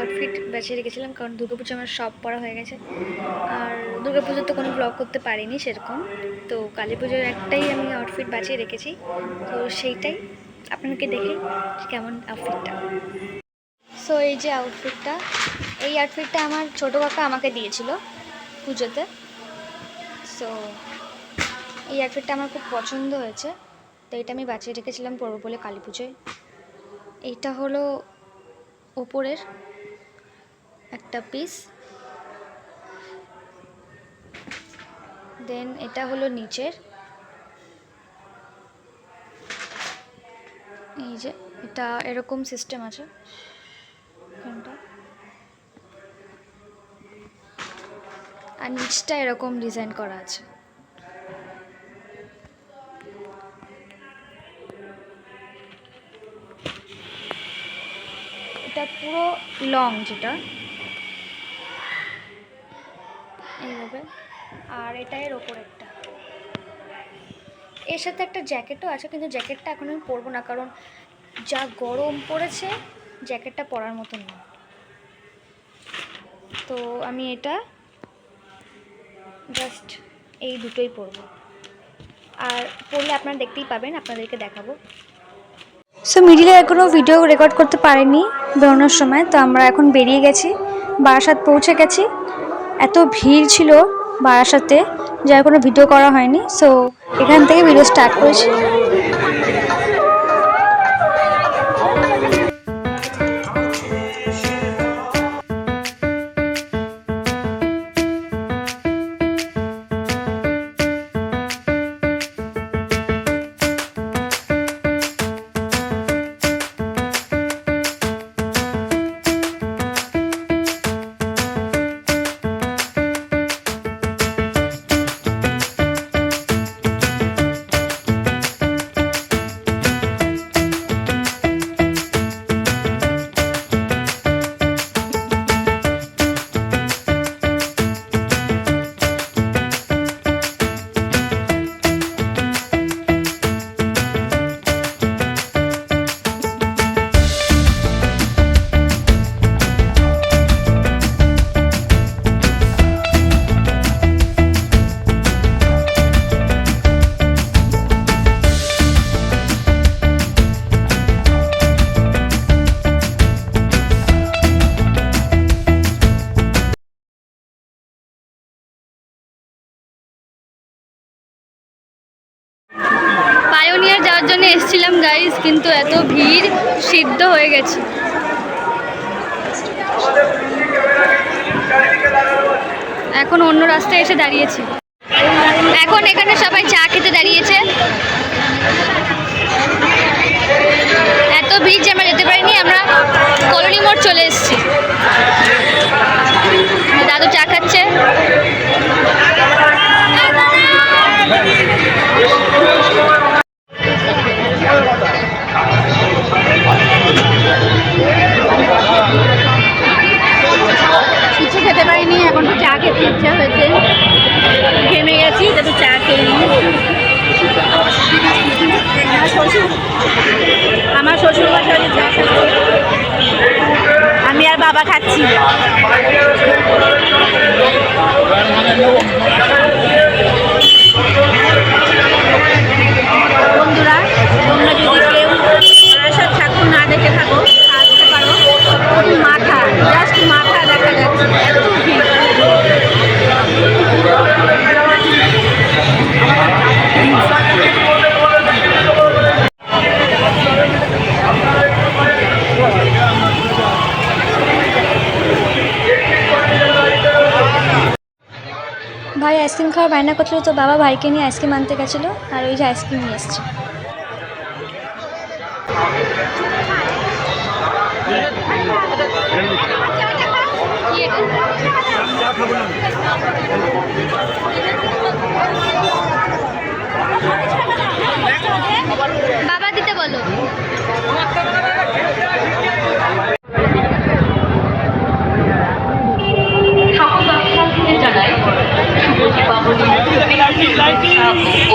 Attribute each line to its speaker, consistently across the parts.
Speaker 1: Outfit বেছে রেখেছিলাম, কারণ দুর্গাপুজো আমার সব পরা হয়ে গেছে। আর দুর্গাপুজোর তো কোনো ব্লগ করতে পারিনি সেরকম, তো কালী পুজোর একটাই আমি আউটফিট বাছিয়ে রেখেছি, তো সেইটাই আপনাকে দেখে কেমন আউটফিটটা। সো এই যে আউটফিটটা, এই আউটফিটটা আমার ছোটো কাকা আমাকে দিয়েছিল পুজোতে। সো এই আউটফিটটা আমার খুব পছন্দ হয়েছে, তো এটা আমি বাছিয়ে রেখেছিলাম পরবো বলে কালী পুজোয়। এইটা হলো ওপরের একটা পিস, দেন এটা হলো নিচের। এই যে এটা এরকম সিস্টেম আছে এখানটা, আর নিচটা এরকম ডিজাইন করা আছে। এটা পুরো লং যেটা এইভাবে, আর এটা এর ওপর একটা, এর সাথে একটা জ্যাকেটও আছে, কিন্তু জ্যাকেটটা এখন আমি পরবো না, কারণ যা গরম পড়েছে জ্যাকেটটা পরার মতন না। তো আমি এটা জাস্ট এই দুটোই পরবো, আর পরলে আপনারা দেখতেই পাবেন, আপনাদেরকে দেখাবো। সো মিডিলে এখনও ভিডিও রেকর্ড করতে পারিনি বেরোনোর সময়, তো আমরা এখন বেরিয়ে গেছি, বারাসাত পৌঁছে গেছি। এত ভিড় ছিল বারাসাতে, যার কোনো ভিডিও করা হয়নি। সো এখান থেকে ভিডিও স্টার্ট করেছি। পায়োনিয়ার যাওয়ার জন্য এসেছিলাম গাইজ, কিন্তু এত ভিড় সিদ্ধ হয়ে গেছে। এখন অন্য রাস্তায় এসে দাঁড়িয়েছি, এখন এখানে সবাই চা খেতে দাঁড়িয়েছে। এত ভিড় যে আমরা যেতে পারিনি, আমরা কলোনি মোড় চলে এসেছি। দাদু চা খাচ্ছে। কিছু খেতে পারিনি, এখন তো চা খেতে ইচ্ছা হয়েছে, ঘেমে গেছি, যাতে চা খেয়ে নিই। আমার শ্বশুর বাসায় চা খাচ্ছে, আমি আর বাবা খাচ্ছি। বন্ধুরা, তোমরা যদি কেউ বারাসাত ঠাকুর না দেখে থাকো, আসতে পারো। মাথা, জাস্ট মাথা দেখা যাচ্ছে, এত ভিড়। ভাই আইসক্রিম খাওয়ার বায়না করছিল, তো বাবা ভাইকে নিয়ে আইসক্রিম আনতে গেছিলো, আর ওই যে আইসক্রিম নিয়ে এসছে। বাবা দিতে বলো।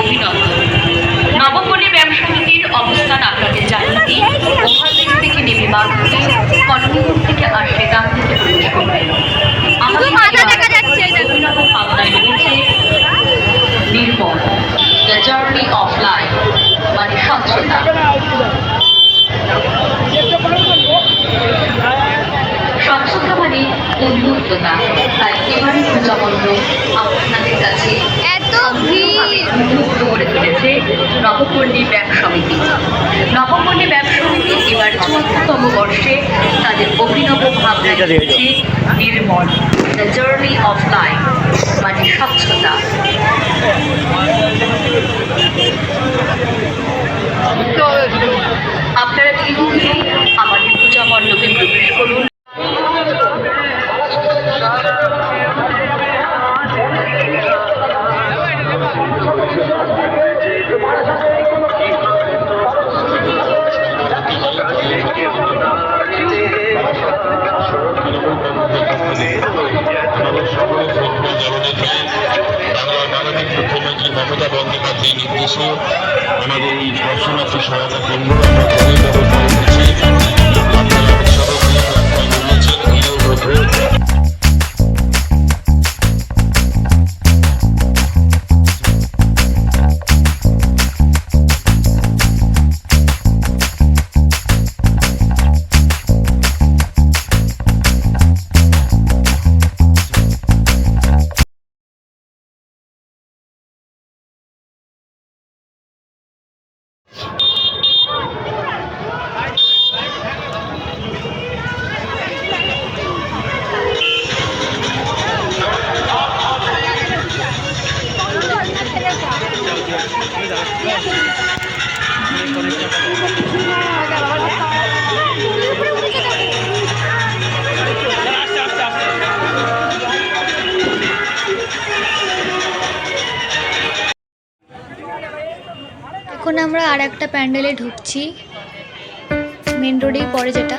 Speaker 2: অভিনন্দন। নবপল্লী ব্যায়াম সমিতির অবস্থান আপনাদের জানিয়ে উন্মুক্ততা, তাই এবারে পূজা মণ্ডপ আপনাদের কাছে
Speaker 1: এত ভিড়
Speaker 2: উন্মুক্ত করে তুলেছে নবপল্লী ব্যাংক সমিতি। নবপল্লী ব্যাংক সমিতি এবার ৭৪তম বর্ষে তাদের অভিনব ভাবনা দিয়েছে নির্মল, দ্য জার্নি অফ লাইফ, মানে স্বচ্ছতা। আপনারা ধীরে ধীরে আমাদের পূজা মণ্ডপে প্রবেশ করুন।
Speaker 3: মুখ্যমন্ত্রী মমতা বন্দ্যোপাধ্যায়ের নির্দেশে আমাদের এই দর্শনার্থী সহায়তা কেন্দ্র আমরা জলের ব্যবস্থা রেখেছি। আপনারা উৎসব নিয়েছেন এর মধ্যে
Speaker 1: এখন আমরা আর একটা প্যান্ডেলে ঢুকছি, মেন রোডেই পড়ে যেটা।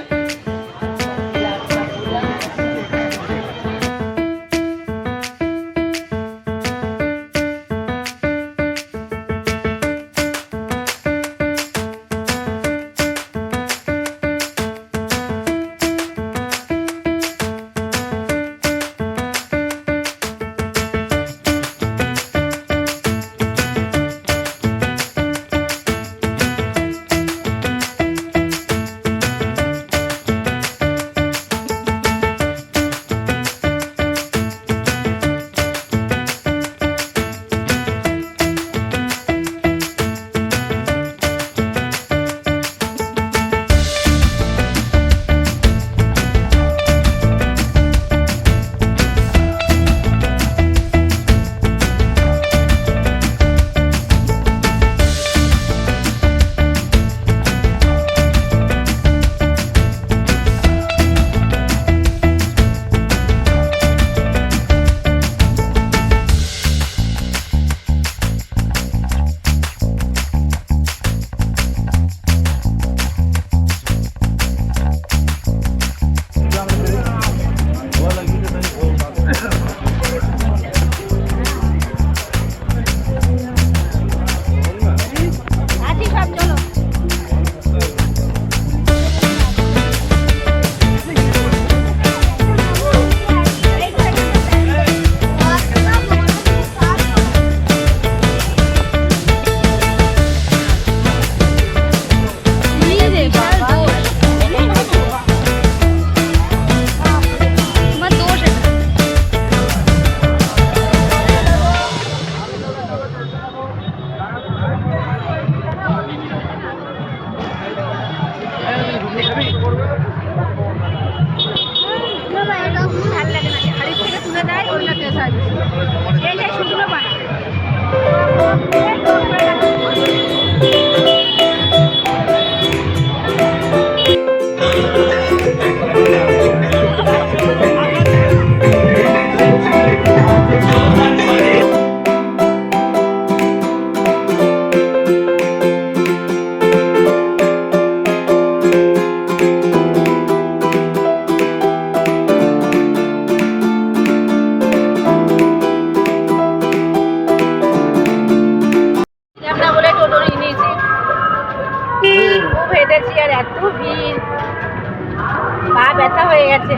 Speaker 4: ব্যথা হয়ে গেছে।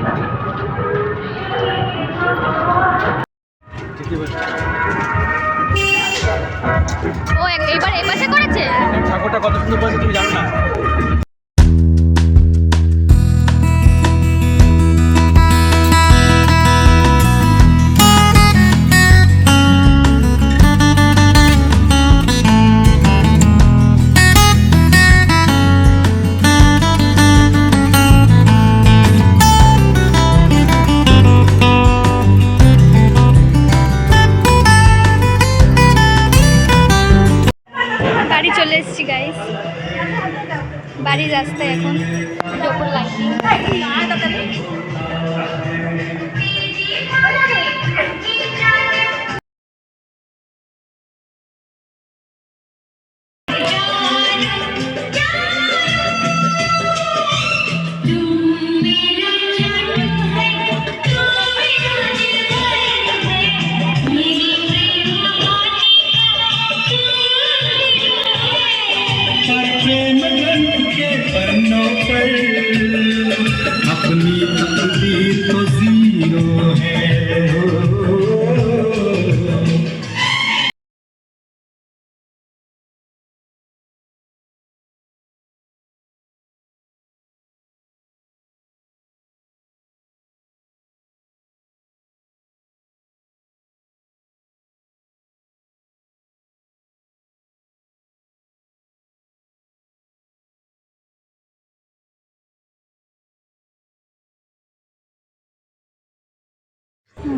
Speaker 1: ও এবার এই পাশে করেছে।
Speaker 5: ঠাকুরটা কত সুন্দর করেছে তুমি জানো না?
Speaker 1: রাস্তায় এখন ওপর লাইটিং।
Speaker 4: प्रेम ग्रंथ के पन्नों पर अपनी तकदीर तो जीरो है।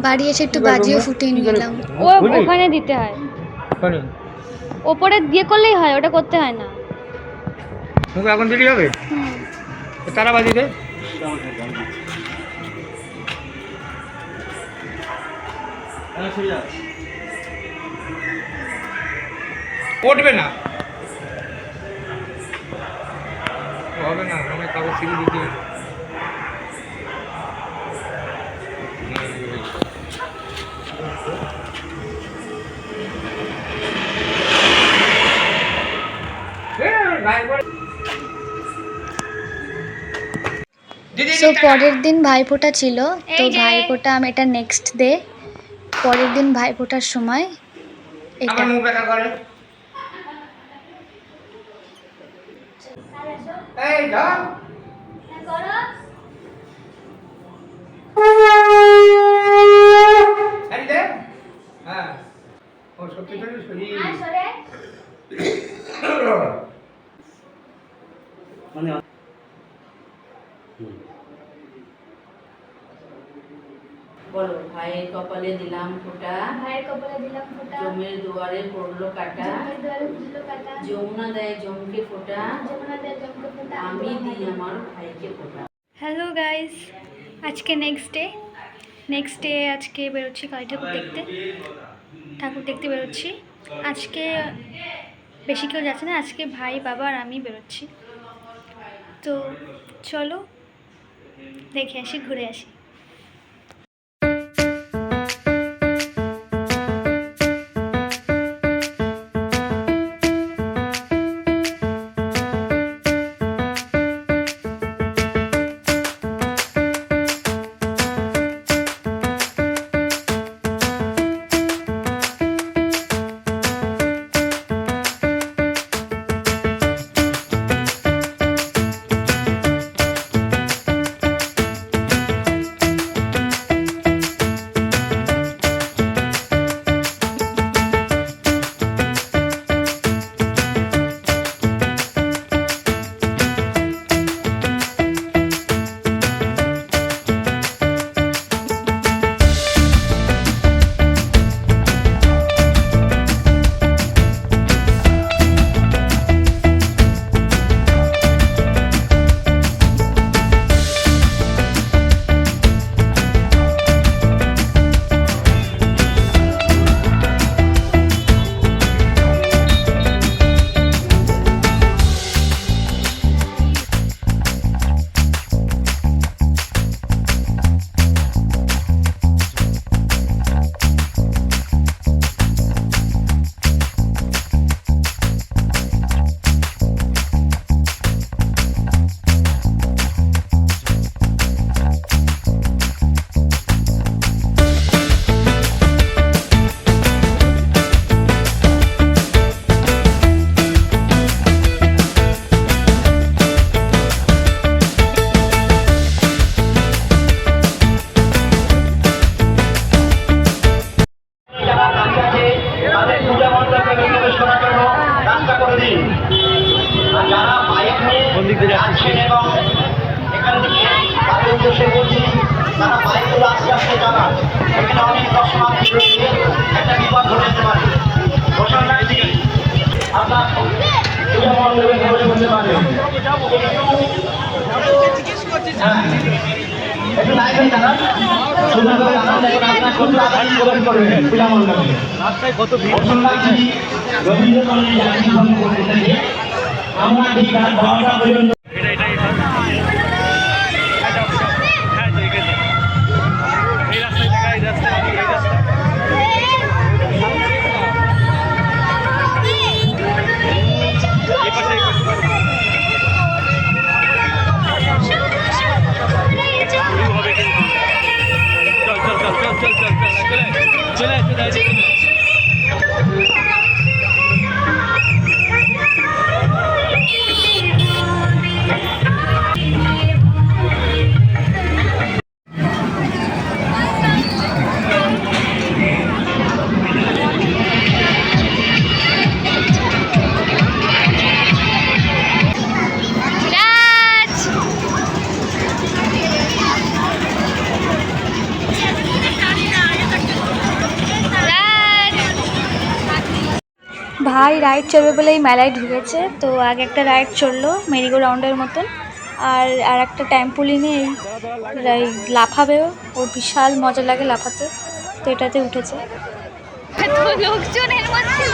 Speaker 1: বাড়ি এসে একটু বাজিও ফুটিয়ে নিলাম। ও ওখানে দিতে হয়, ওপরে দিয়ে করলেই হয়, ওটা করতে হয় না।
Speaker 5: মুখে এখন দিলেই হবে। তারা বাজি দে। উঠবে না, হবে না, মানে কাগজ সিঁড়ি দিতে হবে।
Speaker 1: সো পরের দিন ভাইফোঁটা ছিল, তো ভাইফোঁটা আমি এটা নেক্সট ডে, পরের দিন ভাইফোঁটার সময় এটা
Speaker 5: আমার মুখ দেখা করে। এই ধর ছাড়ি দে। হ্যাঁ, ও সত্যি করে সরি।
Speaker 6: বলো, ভাইয়ের কপালে দিলাম ফোঁটা,
Speaker 1: ভাইয়ের কপালে দিলাম ফোঁটা,
Speaker 6: জমের দুয়ারে পড়লো কাটা,
Speaker 1: জমের দুয়ারে ফুললো কাটা,
Speaker 6: যমুনা দেয় জমকে ফোঁটা,
Speaker 1: যমুনা দেয় জমকে ফোঁটা,
Speaker 6: আমি দিই আমার ভাইকে ফোঁটা।
Speaker 1: হ্যালো গাইস, আজকে নেক্সট ডে আজকে বেরোচ্ছি কালী ঠাকুর দেখতে বেরোচ্ছি। আজকে বেশি কেউ যাচ্ছে না, আজকে ভাই বাবা আর আমি বেরোচ্ছি। তো চলো দেখে আসি, ঘুরে আসি।
Speaker 7: আসবেন তারা সুন্দরভাবে আনন্দ এবং আপনারা সুন্দর আদান প্রদান করবেন পিলামন্ডলে অসন্নাথী রবীন্দ্র কলেজে যাত্রী ভ্রমণ করতে থাকে আমরা ঠিক রাত 12টা পর্যন্ত
Speaker 1: ভাই রাইড চলবে বলেই মেলায় ঢুকেছে। তো আগে একটা রাইড চললো মেরিগো রাউন্ডের মতন, আর একটা ট্যাম্পুলিনে এই লাফাবেও, ওর বিশাল মজা লাগে লাফাতে, তো এটাতে উঠেছে। লোকজনের মধ্যে